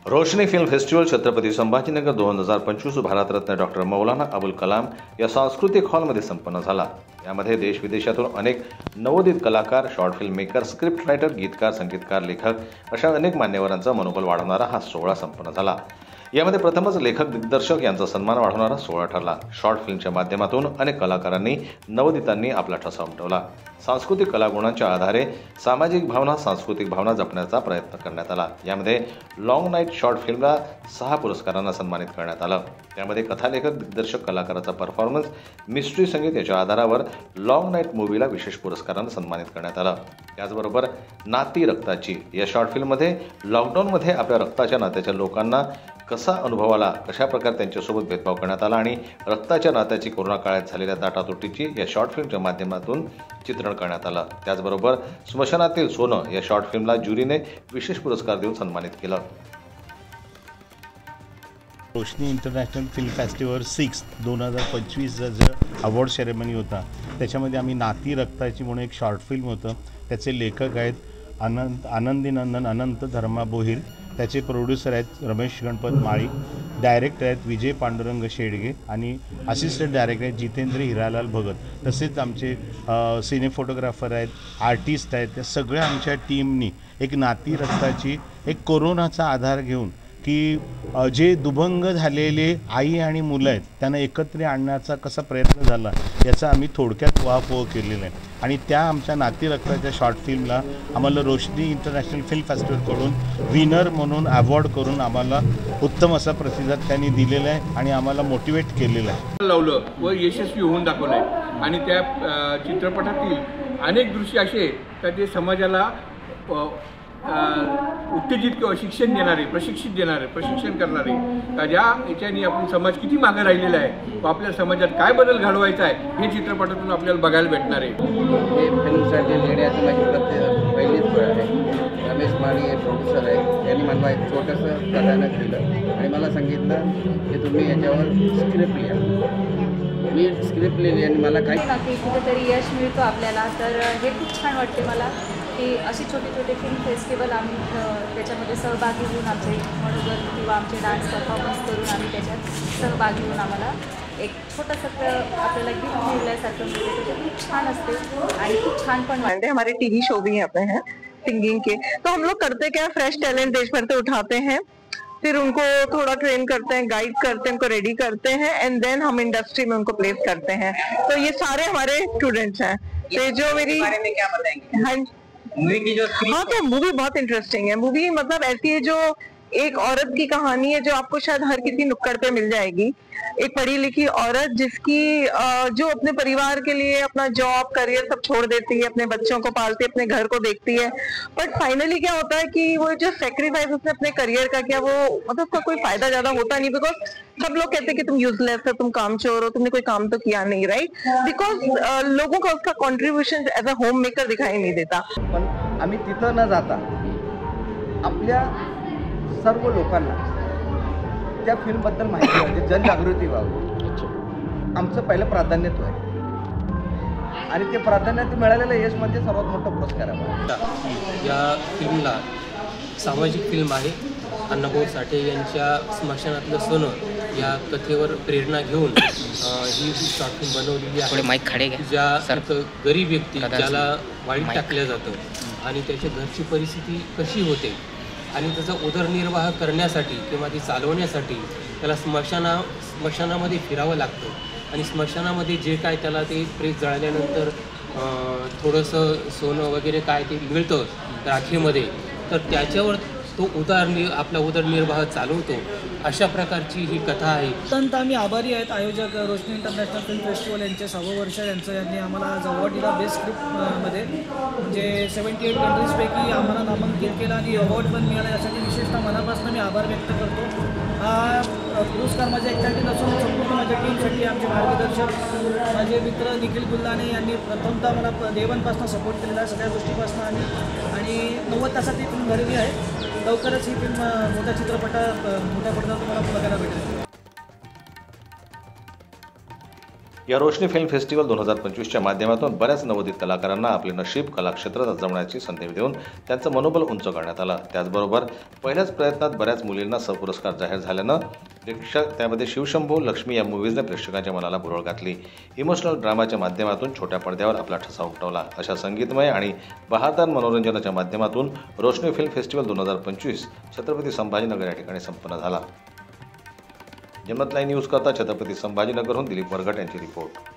रोशनी film festival Chhatrapati Sambhajinagar 2025 Bharat Ratna doctor Maulana Abul Kalam या सांस्कृतिक हॉलमध्ये संपन्न झाला। यामध्ये देश विदेशातून अनेक नवोदित कलाकार, short film maker, script writer, गीतकार, संगीतकार, लेखक अशा अनेक मान्यवरांचा मनोबल वाढवणारा हा सोहळा संपन्न झाला। यामध्ये प्रथमच लेखक दिग्दर्शक यांचा सन्मान वाढवणारा सोहळा ठरला। शॉर्ट फिल्मच्या माध्यमातून अनेक कलाकारांनी, नवोदितांनी आपला ठसा उमटवला। सांस्कृतिक कलागुणांच्या आधारे सामाजिक भावना, सांस्कृतिक भावना जपण्याचा प्रयत्न करण्यात आला। यामध्ये लॉंग नाईट शॉर्ट फिल्मला 6 पुरस्कारांना सन्मानित करण्यात आलं। त्यामध्ये कथालेखक, दिग्दर्शक, कलाकाराचा परफॉर्मन्स, मिस्ट्री संगीत याच्या आधारावर लॉंग नाईट मूव्हीला विशेष पुरस्कारानं सन्मानित करण्यात आलं। त्याचबरोबर नाती रक्ताची या शॉर्ट फिल्ममध्ये लॉकडाऊनमध्ये आपल्या रक्ताच्या नात्याच्या लोकांना कसा अनुभव आला, कशा प्रकारे त्यांच्यासोबत भेदभाव करण्यात आला आणि रक्ताच्या नात्याची कोरोना काळात झालेल्या ताटातोटीची या शॉर्ट फिल्मच्या माध्यमातून चित्रण करण्यात आलं। त्याचबरोबर स्मशानातील सोनं या शॉर्ट फिल्मला ज्युरीने विशेष पुरस्कार देऊन सन्मानित केलं। रोशनी इंटरनॅशनल फिल्म फेस्टिवल 6 2025चा जो अवॉर्ड सेरेमनी होता, त्याच्यामध्ये आम्ही नाती रक्ताची म्हणून एक शॉर्ट फिल्म होतं। त्याचे लेखक आहेत आनंदीनंदन अनंत धर्मा बोहीर, त्याचे प्रोड्युसर आहेत रमेश गणपत माळी, डायरेक्टर आहेत विजय पांडुरंग शेडगे आणि असिस्टंट डायरेक्टर आहेत जितेंद्र हिरालाल भगत। तसेच आमचे सिने फोटोग्राफर आहेत, आर्टिस्ट आहेत। त्या सगळ्या आमच्या टीमनी एक नाती रक्ताची एक कोरोनाचा आधार घेऊन की जे दुभंग झालेले आई आणि मुलं आहेत त्यांना एकत्र आणण्याचा कसा प्रयत्न झाला याचा आम्ही थोडक्यात उहापोह केलेला आहे। आणि त्या आमच्या नाती रक्ताच्या शॉर्ट फिल्मला आम्हाला रोशनी इंटरनॅशनल फिल्म फेस्टिवलकडून विनर म्हणून अवॉर्ड करून आम्हाला उत्तम असा प्रतिसाद त्यांनी दिलेला आहे आणि आम्हाला मोटिवेट केलेलं आहे। लावलं व यशस्वी होऊन दाखवलं आहे आणि त्या चित्रपटातील अनेक दृश्य असे का ते समाजाला उत्तेजित किंवा शिक्षण देणारे, प्रशिक्षण करणारे का ज्या याच्याने आपण समाज किती मागे राहिलेला आहे व आपल्या समाजात काय बदल घडवायचा आहे हे चित्रपटातून आपल्याला बघायला भेटणार आहे। हे फिल्मसाठी लेण्याची माझी पहिलीच वेळ आहे। रमेश माळी हे प्रोड्युसर आहे, त्यांनी मला एक छोटंसं कथानक दिलं आणि मला सांगितलं की तुम्ही याच्यावर स्क्रिप्ट लिहा। मी स्क्रिप्ट लिहिली आणि मला काही कुठेतरी यश मिळतो आपल्याला, तर हे खूप छान वाटते मला की अशी छोटे छोटे फिल्म फेस्टिवल आम्ही त्याच्यामध्ये सहभागी होऊन आमचे मनोबल किंवा आमचे डान्स परफॉर्मन्स करून आम्ही त्याच्यात सहभागी होऊन आम्हाला एक छोटंसं आपल्याला गिफ्ट मिळल्यासारखं मिळते। ते खूप छान असते आणि खूप छान पण वाटते। हमारे टीवी शो भी यहाँ पे हैं सिंगिंग के, तो हम लोग करते क्या, फ्रेश टैलेंट देश भर से उठाते हैं, फिर उनको थोड़ा ट्रेन करते हैं, गाइड करते हैं, उनको रेडी करते हैं एंड देन हम इंडस्ट्री में उनको प्लेस करते हैं। तो ये सारे हमारे स्टूडेंट्स हैं। तो जो मेरी बारे में क्या बताएंगे? हाँ, मूवी की जो हाँ, तो मूवी बहुत इंटरेस्टिंग है। मूवी मतलब ऐसी है जो एक औरत की कहानी है जो आपको शायद हर किसी नुक्कड़ पे मिल जाएगी। एक पढ़ी लिखी औरत जिसकी जो अपने परिवार के लिए अपना जॉब, करियर सब छोड़ देती है, अपने बच्चों को पालती है, अपने घर को देखती है, बट फाइनली क्या होता है कि वो जो सेक्रीफाइस उसने अपने करियर का किया वो मतलब उसका कोई फायदा ज्यादा होता नहीं, बिकॉज सब लोग कहते हैं कि तुम यूजलेस हो, तुम कामचोर हो, तुमने कोई काम तो किया नहीं, राइट? बिकॉज लोगों का उसका contribution as a home maker दिखाई नहीं देता। पण आम्ही तिथं न जाता आपल्या सर्व लोकांना त्या फिल्मबद्दल माहिती व्हावी, जनजागृती व्हावी, आमचं पहिलं प्राधान्यत्व आहे आणि ते प्राधान्य मिळालेलं यश म्हणजे सर्वात मोठा पुरस्कार आहे। या फिल्मला सामाजिक फिल्म आहे। अण्णाभाऊ साठे यांच्या स्मशानातलं सोनं या कथेवर प्रेरणा घेऊन ही शॉर्ट फिल्म बनवलेली आहे। ज्या गरीब व्यक्ती ज्याला वाळीत टाकलं जातं आणि त्याच्या घरची परिस्थिती कशी होते आणि त्याचा उदरनिर्वाह करण्यासाठी किंवा ती चालवण्यासाठी त्याला स्मशानामध्ये फिरावं लागतं आणि स्मशानामध्ये जे काय त्याला ते प्रेत जळाल्यानंतर थोडंसं सोनं वगैरे काय ते मिळतं राखेमध्ये, तर त्याच्यावर तो आपला उदरनिर्वाह चालवतो। अशा प्रकारची ही कथा आहे। अत्यंत आम्ही आभारी आहेत आयोजक रोशनी इंटरनॅशनल फिल्म फेस्टिवल यांचे 6वं वर्ष यांनी आम्हाला अवॉर्ड दिला बेस्ट स्क्रिप्टमध्ये, म्हणजे 78 कंट्रीजपैकी आम्हाला नामांकित केलं आणि अवॉर्ड पण मिळाला। यासाठी विशेषतः मनापासून मी आभार व्यक्त करतो। हा पुरस्कार माझ्या एकट्याने नसून संपूर्ण माझ्या टीमसाठी आमचे मार्गदर्शक माझे मित्र निखिल गुल्लाने यांनी प्रथमतः मला देवांपासून सपोर्ट केलेला आहे सगळ्या गोष्टीपासून आणि 90 तासात ही फिल्म झालेली आहे। लवकरच ही फिल्म मोठ्या पडद्यावर तुम्हाला बघायला भेटेल। या रोशनी फिल्म फेस्टिवल 2025च्या माध्यमातून बऱ्याच नवोदित कलाकारांना आपले नशीब कलाक्षेत्रात आजमावण्याची संधी देऊन त्यांचं मनोबल उंच करण्यात आलं. त्याचबरोबर पहिल्याच प्रयत्नात बऱ्याच मुलींना पुरस्कार जाहीर झाल्यानं त्यामध्ये शिवशंभू लक्ष्मी या मूव्हीजने प्रेक्षकांच्या मनाला भुरळ घातली. इमोशनल ड्रामाच्या माध्यमातून छोट्या पडद्यावर आपला ठसा उमटवला. अशा संगीतमय आणि बहादर मनोरंजनाच्या माध्यमातून रोशनी फिल्म फेस्टिवल 2025 छत्रपती संभाजीनगर या ठिकाणी संपन्न झाला. जनमत लाईव्ह न्यूज करता छत्रपती संभाजीनगरहून दिलीप वरघट यांची रिपोर्ट.